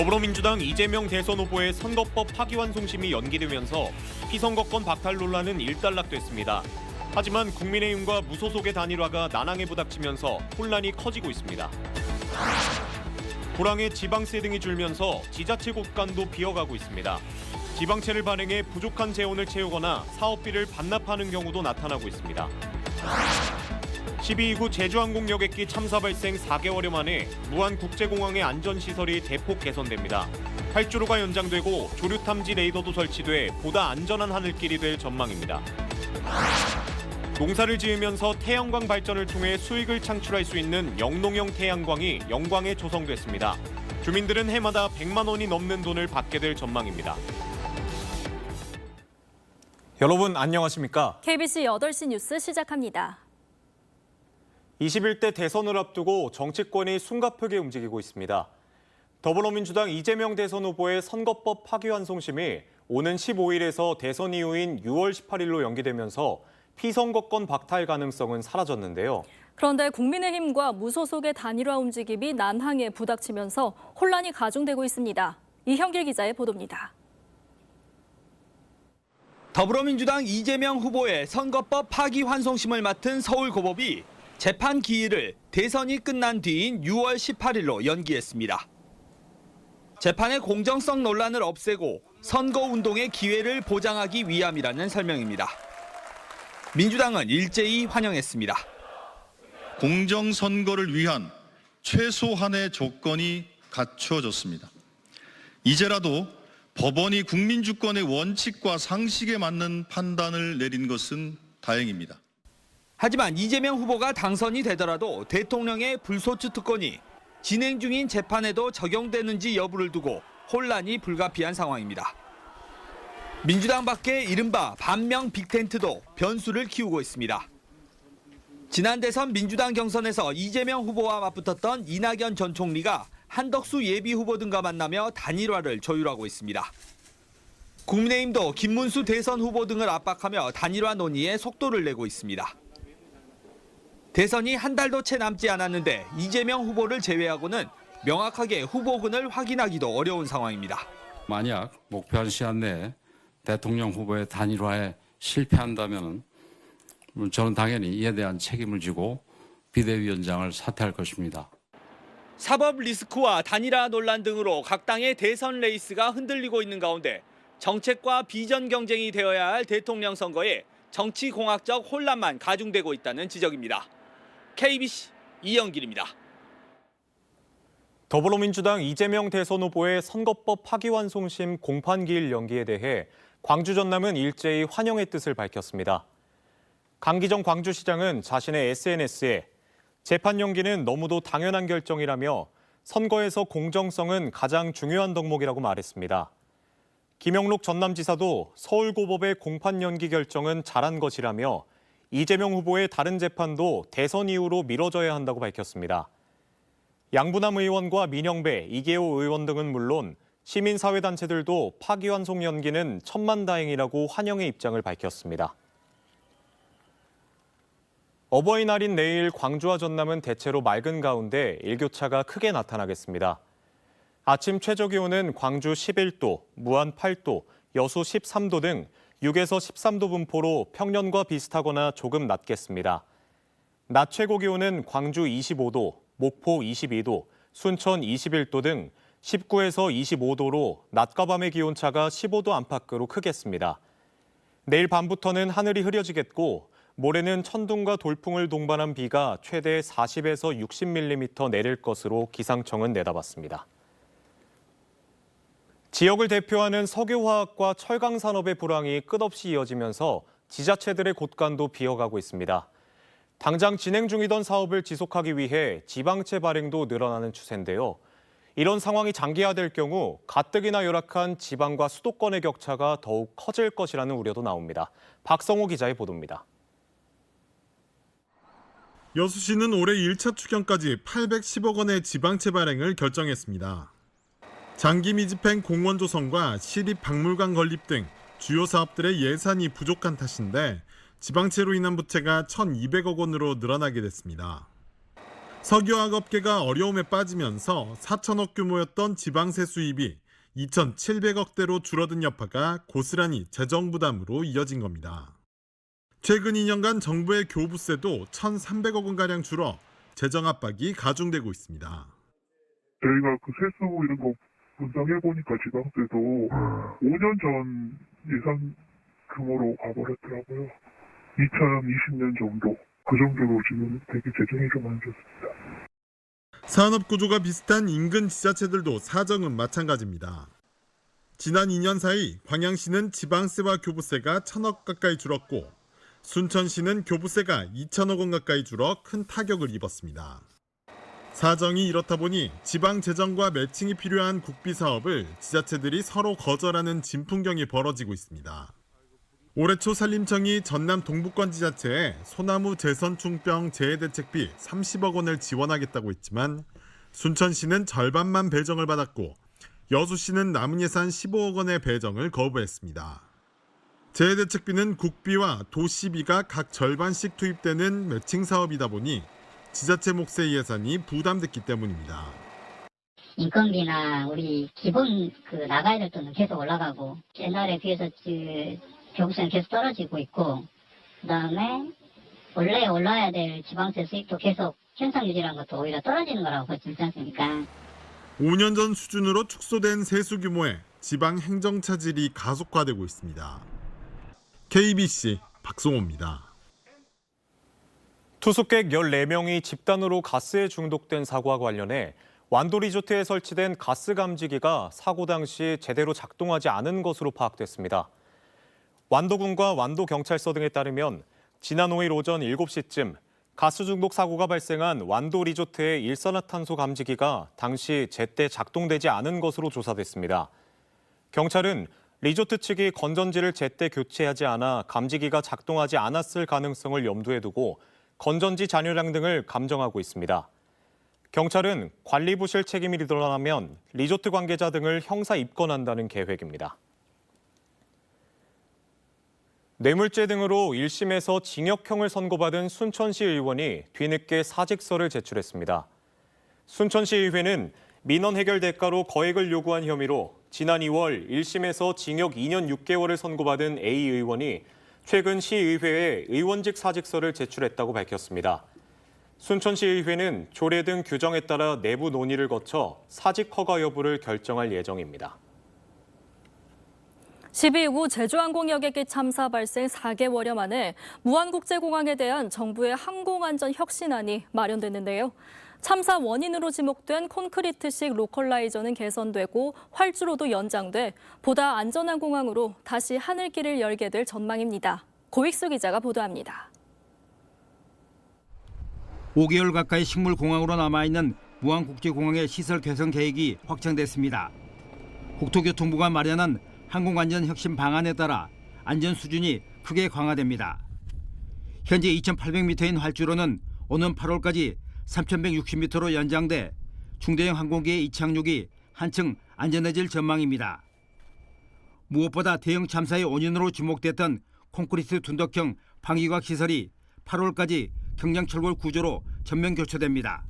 더불어민주당 이재명 대선 후보의 선거법 파기환송심이 연기되면서 피선거권 박탈 논란은 일단락됐습니다. 하지만 국민의힘과 무소속의 단일화가 난항에 부닥치면서 혼란이 커지고 있습니다. 불황에 지방세 등이 줄면서 지자체 곳간도 비어가고 있습니다. 지방채를 발행해 부족한 재원을 채우거나 사업비를 반납하는 경우도 나타나고 있습니다. 12.29 제주항공 여객기 참사 발생 4개월여 만에 무안국제공항의 안전시설이 대폭 개선됩니다. 활주로가 연장되고 조류탐지 레이더도 설치돼 보다 안전한 하늘길이 될 전망입니다. 농사를 지으면서 태양광 발전을 통해 수익을 창출할 수 있는 영농형 태양광이 영광에 조성됐습니다. 주민들은 해마다 100만 원이 넘는 돈을 받게 될 전망입니다. 여러분 안녕하십니까? KBC 8시 뉴스 시작합니다. 21대 대선을 앞두고 정치권이 숨가쁘게 움직이고 있습니다. 더불어민주당 이재명 대선 후보의 선거법 파기환송심이 오는 15일에서 대선 이후인 6월 18일로 연기되면서 피선거권 박탈 가능성은 사라졌는데요. 그런데 국민의힘과 무소속의 단일화 움직임이 난항에 부닥치면서 혼란이 가중되고 있습니다. 이형길 기자의 보도입니다. 더불어민주당 이재명 후보의 선거법 파기환송심을 맡은 서울고법이 재판 기일을 대선이 끝난 뒤인 6월 18일로 연기했습니다. 재판의 공정성 논란을 없애고 선거운동의 기회를 보장하기 위함이라는 설명입니다. 민주당은 일제히 환영했습니다. 공정선거를 위한 최소한의 조건이 갖춰졌습니다. 이제라도 법원이 국민주권의 원칙과 상식에 맞는 판단을 내린 것은 다행입니다. 하지만 이재명 후보가 당선이 되더라도 대통령의 불소추 특권이 진행 중인 재판에도 적용되는지 여부를 두고 혼란이 불가피한 상황입니다. 민주당 밖의 이른바 반명 빅텐트도 변수를 키우고 있습니다. 지난 대선 민주당 경선에서 이재명 후보와 맞붙었던 이낙연 전 총리가 한덕수 예비 후보 등과 만나며 단일화를 조율하고 있습니다. 국민의힘도 김문수 대선 후보 등을 압박하며 단일화 논의에 속도를 내고 있습니다. 대선이 한 달도 채 남지 않았는데 이재명 후보를 제외하고는 명확하게 후보군을 확인하기도 어려운 상황입니다. 만약 목표한 시한 내에 대통령 후보의 단일화에 실패한다면 저는 당연히 이에 대한 책임을 지고 비대위원장을 사퇴할 것입니다. 사법 리스크와 단일화 논란 등으로 각 당의 대선 레이스가 흔들리고 있는 가운데 정책과 비전 경쟁이 되어야 할 대통령 선거에 정치공학적 혼란만 가중되고 있다는 지적입니다. KBC 이영길입니다. 더불어민주당 이재명 대선 후보의 선거법 파기환송심 공판기일 연기에 대해 광주 전남은 일제히 환영의 뜻을 밝혔습니다. 강기정 광주시장은 자신의 SNS에 재판 연기는 너무도 당연한 결정이라며 선거에서 공정성은 가장 중요한 덕목이라고 말했습니다. 김영록 전남지사도 서울고법의 공판 연기 결정은 잘한 것이라며 이재명 후보의 다른 재판도 대선 이후로 미뤄져야 한다고 밝혔습니다. 양부남 의원과 민영배, 이계호 의원 등은 물론 시민사회단체들도 파기환송 연기는 천만다행이라고 환영의 입장을 밝혔습니다. 어버이날인 내일 광주와 전남은 대체로 맑은 가운데 일교차가 크게 나타나겠습니다. 아침 최저기온은 광주 11도, 무안 8도, 여수 13도 등 6에서 13도 분포로 평년과 비슷하거나 조금 낮겠습니다. 낮 최고 기온은 광주 25도, 목포 22도, 순천 21도 등 19에서 25도로 낮과 밤의 기온차가 15도 안팎으로 크겠습니다. 내일 밤부터는 하늘이 흐려지겠고 모레는 천둥과 돌풍을 동반한 비가 최대 40에서 60mm 내릴 것으로 기상청은 내다봤습니다. 지역을 대표하는 석유화학과 철강산업의 불황이 끝없이 이어지면서 지자체들의 곳간도 비어가고 있습니다. 당장 진행 중이던 사업을 지속하기 위해 지방채 발행도 늘어나는 추세인데요. 이런 상황이 장기화될 경우 가뜩이나 열악한 지방과 수도권의 격차가 더욱 커질 것이라는 우려도 나옵니다. 박성호 기자의 보도입니다. 여수시는 올해 1차 추경까지 810억 원의 지방채 발행을 결정했습니다. 장기 미집행 공원 조성과 시립박물관 건립 등 주요 사업들의 예산이 부족한 탓인데 지방채로 인한 부채가 1,200억 원으로 늘어나게 됐습니다. 석유화학 업계가 어려움에 빠지면서 4천억 규모였던 지방세 수입이 2,700억대로 줄어든 여파가 고스란히 재정 부담으로 이어진 겁니다. 최근 2년간 정부의 교부세도 1,300억 원가량 줄어 재정 압박이 가중되고 있습니다. 저희가 그 세수 이런 거 분석해보니까 지방세도 5년 전 예산 규모로 가버렸더라고요. 2020년 정도. 그 정도로 지금 되게 재정이 좀 안 좋습니다. 산업 구조가 비슷한 인근 지자체들도 사정은 마찬가지입니다. 지난 2년 사이 광양시는 지방세와 교부세가 1,000억 가까이 줄었고 순천시는 교부세가 2,000억 원 가까이 줄어 큰 타격을 입었습니다. 사정이 이렇다 보니 지방 재정과 매칭이 필요한 국비 사업을 지자체들이 서로 거절하는 진풍경이 벌어지고 있습니다. 올해 초 산림청이 전남 동부권 지자체에 소나무 재선충병 재해대책비 30억 원을 지원하겠다고 했지만 순천시는 절반만 배정을 받았고 여수시는 남은 예산 15억 원의 배정을 거부했습니다. 재해대책비는 국비와 도시비가 각 절반씩 투입되는 매칭 사업이다 보니 지자체 몫의 예산이 부담됐기 때문입니다. 인건비나 우리 기본 나가야 될 돈은 계속 올라가고 옛날에 비해서 교부세는 계속 떨어지고 있고 그다음에 원래 올라야 될 지방세 수익도 계속 현상 유지라는 것도 오히려 떨어지는 거라고 볼 수 있지 않습니까? 5년 전 수준으로 축소된 세수 규모에 지방 행정 차질이 가속화되고 있습니다. KBC 박송호입니다. 투숙객 14명이 집단으로 가스에 중독된 사고와 관련해 완도 리조트에 설치된 가스 감지기가 사고 당시 제대로 작동하지 않은 것으로 파악됐습니다. 완도군과 완도경찰서 등에 따르면 지난 5일 오전 7시쯤 가스 중독 사고가 발생한 완도 리조트의 일산화탄소 감지기가 당시 제때 작동되지 않은 것으로 조사됐습니다. 경찰은 리조트 측이 건전지를 제때 교체하지 않아 감지기가 작동하지 않았을 가능성을 염두에 두고 건전지 잔유량 등을 감정하고 있습니다. 경찰은 관리 부실 책임이 드러나면 리조트 관계자 등을 형사 입건한다는 계획입니다. 뇌물죄 등으로 1심에서 징역형을 선고받은 순천시 의원이 뒤늦게 사직서를 제출했습니다. 순천시 의회는 민원 해결 대가로 거액을 요구한 혐의로 지난 2월 1심에서 징역 2년 6개월을 선고받은 A 의원이 최근 시의회에 의원직 사직서를 제출했다고 밝혔습니다. 순천시 의회는 조례 등 규정에 따라 내부 논의를 거쳐 사직 허가 여부를 결정할 예정입니다. 12구 제주항공 여객기 참사 발생 4개월여 만에 무안국제공항에 대한 정부의 항공안전 혁신안이 마련됐는데요. 참사 원인으로 지목된 콘크리트식 로컬라이저는 개선되고 활주로도 연장돼 보다 안전한 공항으로 다시 하늘길을 열게 될 전망입니다. 고익수 기자가 보도합니다. 5개월 가까이 식물공항으로 남아있는 무안국제공항의 시설 개선 계획이 확정됐습니다. 국토교통부가 마련한 항공안전 혁신 방안에 따라 안전 수준이 크게 강화됩니다. 현재 2,800m인 활주로는 오는 8월까지 3,160m로 연장돼 중대형 항공기의 이착륙이 한층 안전해질 전망입니다. 무엇보다 대형 참사의 원인으로 지목됐던 콘크리트 둔덕형 방위과학 시설이 8월까지 경량철골 구조로 전면 교체됩니다.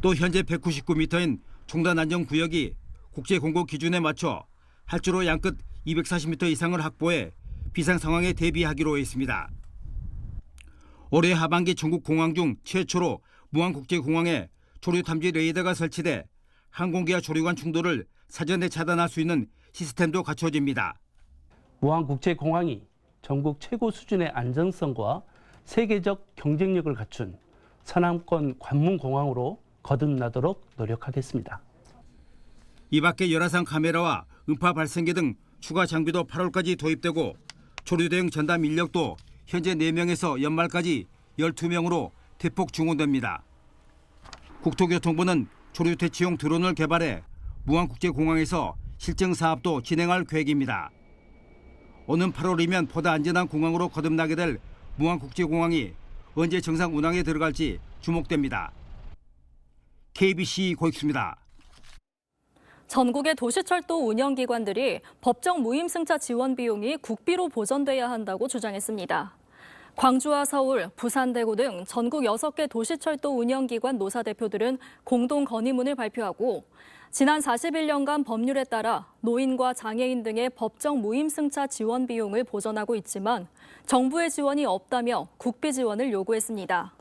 또 현재 199m인 총단 안전구역이 국제공고 기준에 맞춰 활주로 양끝 240m 이상을 확보해 비상 상황에 대비하기로 했습니다. 올해 하반기 전국 공항 중 최초로 무안국제공항에 조류 탐지 레이더가 설치돼 항공기와 조류 간 충돌을 사전에 차단할 수 있는 시스템도 갖춰집니다. 무안국제공항이 전국 최고 수준의 안정성과 세계적 경쟁력을 갖춘 서남권 관문공항으로 거듭나도록 노력하겠습니다. 이 밖에 열화상 카메라와 음파 발생기 등 추가 장비도 8월까지 도입되고 조류 대응 전담 인력도 현재 4명에서 연말까지 12명으로 대폭 증원됩니다. 국토교통부는 조류 퇴치용 드론을 개발해 무안국제공항에서 실증 사업도 진행할 계획입니다. 오는 8월이면 보다 안전한 공항으로 거듭나게 될 무안국제공항이 언제 정상 운항에 들어갈지 주목됩니다. KBC 고익수입니다. 전국의 도시철도 운영기관들이 법정 무임승차 지원 비용이 국비로 보전돼야 한다고 주장했습니다. 광주와 서울, 부산, 대구 등 전국 6개 도시철도 운영기관 노사 대표들은 공동 건의문을 발표하고 지난 41년간 법률에 따라 노인과 장애인 등의 법정 무임승차 지원 비용을 보전하고 있지만 정부의 지원이 없다며 국비 지원을 요구했습니다.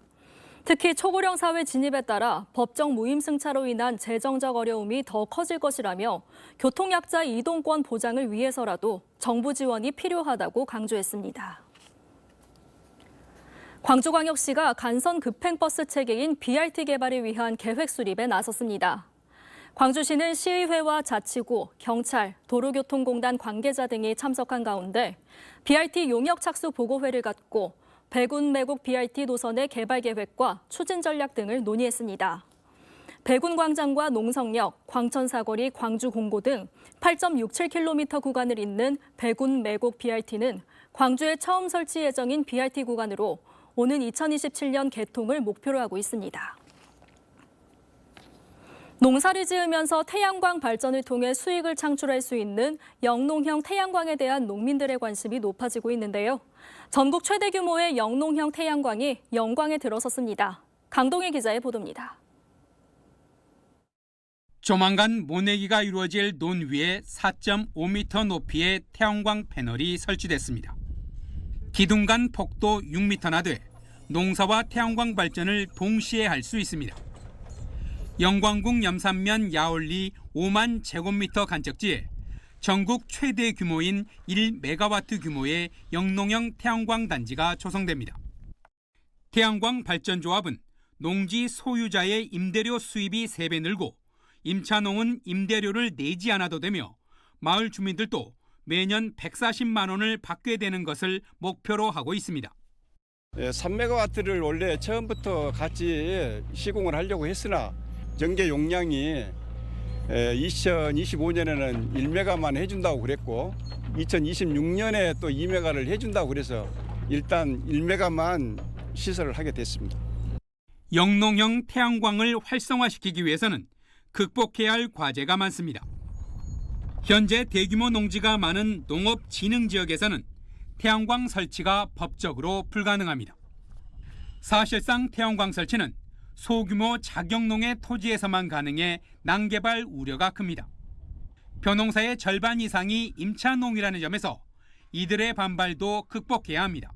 특히 초고령 사회 진입에 따라 법정 무임승차로 인한 재정적 어려움이 더 커질 것이라며 교통약자 이동권 보장을 위해서라도 정부 지원이 필요하다고 강조했습니다. 광주광역시가 간선 급행버스 체계인 BRT 개발을 위한 계획 수립에 나섰습니다. 광주시는 시의회와 자치구, 경찰, 도로교통공단 관계자 등이 참석한 가운데 BRT 용역 착수 보고회를 갖고 백운 매곡 BRT 노선의 개발 계획과 추진 전략 등을 논의했습니다. 백운광장과 농성역, 광천사거리, 광주공고 등 8.67km 구간을 잇는 백운 매곡 BRT는 광주에 처음 설치 예정인 BRT 구간으로 오는 2027년 개통을 목표로 하고 있습니다. 농사를 지으면서 태양광 발전을 통해 수익을 창출할 수 있는 영농형 태양광에 대한 농민들의 관심이 높아지고 있는데요. 전국 최대 규모의 영농형 태양광이 영광에 들어섰습니다. 강동희 기자의 보도입니다. 조만간 모내기가 이루어질 논 위에 4.5m 높이의 태양광 패널이 설치됐습니다. 기둥 간 폭도 6m나 돼 농사와 태양광 발전을 동시에 할 수 있습니다. 영광궁 염산면 야올리 5만 제곱미터 간척지에 전국 최대 규모인 1메가와트 규모의 영농형 태양광 단지가 조성됩니다. 태양광 발전조합은 농지 소유자의 임대료 수입이 3배 늘고 임차농은 임대료를 내지 않아도 되며 마을 주민들도 매년 140만 원을 받게 되는 것을 목표로 하고 있습니다. 3메가와트를 원래 처음부터 같이 시공을 하려고 했으나 전개 용량이 2025년에는 1메가만 해준다고 그랬고 2026년에 또 2메가를 해준다고 그래서 일단 1메가만 시설을 하게 됐습니다. 영농형 태양광을 활성화시키기 위해서는 극복해야 할 과제가 많습니다. 현재 대규모 농지가 많은 농업진흥지역에서는 태양광 설치가 법적으로 불가능합니다. 사실상 태양광 설치는 소규모 작용농의 토지에서만 가능해 난개발 우려가 큽니다. 벼농사의 절반 이상이 임차농이라는 점에서 이들의 반발도 극복해야 합니다.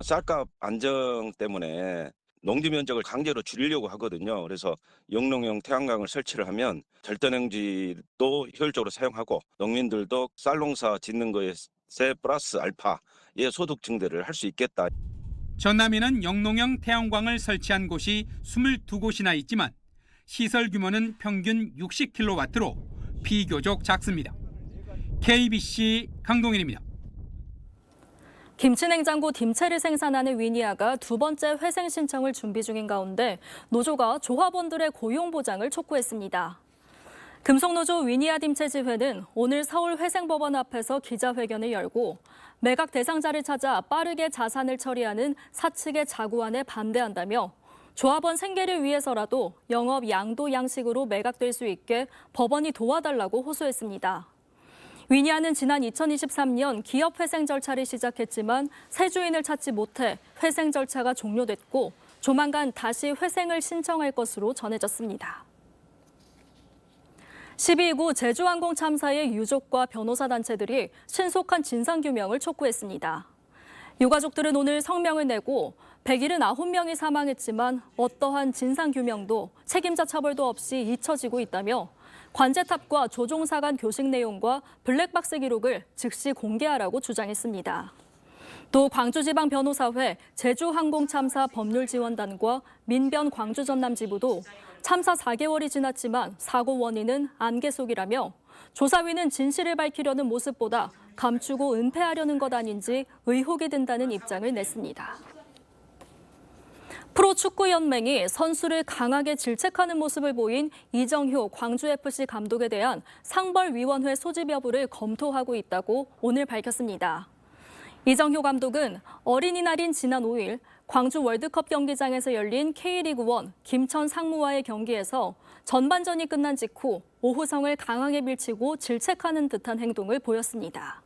쌀값 안정 때문에 농지 면적을 강제로 줄이려고 하거든요. 그래서 영농형 태양광을 설치를 하면 절대농지도 효율적으로 사용하고 농민들도 쌀 농사 짓는 것에 플러스 알파의 소득 증대를 할 수 있겠다. 전남에는 영농형 태양광을 설치한 곳이 22곳이나 있지만 시설 규모는 평균 60kW로 비교적 작습니다. KBC 강동일입니다. 김치냉장고 딤채를 생산하는 위니아가 2번째 회생 신청을 준비 중인 가운데 노조가 조합원들의 고용 보장을 촉구했습니다. 금속노조 위니아 딤채지회는 오늘 서울 회생법원 앞에서 기자회견을 열고 매각 대상자를 찾아 빠르게 자산을 처리하는 사측의 자구안에 반대한다며 조합원 생계를 위해서라도 영업 양도 양식으로 매각될 수 있게 법원이 도와달라고 호소했습니다. 위니아는 지난 2023년 기업 회생 절차를 시작했지만 새 주인을 찾지 못해 회생 절차가 종료됐고 조만간 다시 회생을 신청할 것으로 전해졌습니다. 12구 제주항공 참사의 유족과 변호사 단체들이 신속한 진상규명을 촉구했습니다. 유가족들은 오늘 성명을 내고 179명이 사망했지만 어떠한 진상규명도 책임자 처벌도 없이 잊혀지고 있다며 관제탑과 조종사 간 교식 내용과 블랙박스 기록을 즉시 공개하라고 주장했습니다. 또 광주지방변호사회 제주항공참사 법률지원단과 민변 광주전남지부도 참사 4개월이 지났지만 사고 원인은 안개 속이라며 조사위는 진실을 밝히려는 모습보다 감추고 은폐하려는 것 아닌지 의혹이 든다는 입장을 냈습니다. 프로축구연맹이 선수를 강하게 질책하는 모습을 보인 이정효 광주FC 감독에 대한 상벌위원회 소집 여부를 검토하고 있다고 오늘 밝혔습니다. 이정효 감독은 어린이날인 지난 5일 광주 월드컵 경기장에서 열린 K리그1 김천 상무와의 경기에서 전반전이 끝난 직후 오후성을 강하게 밀치고 질책하는 듯한 행동을 보였습니다.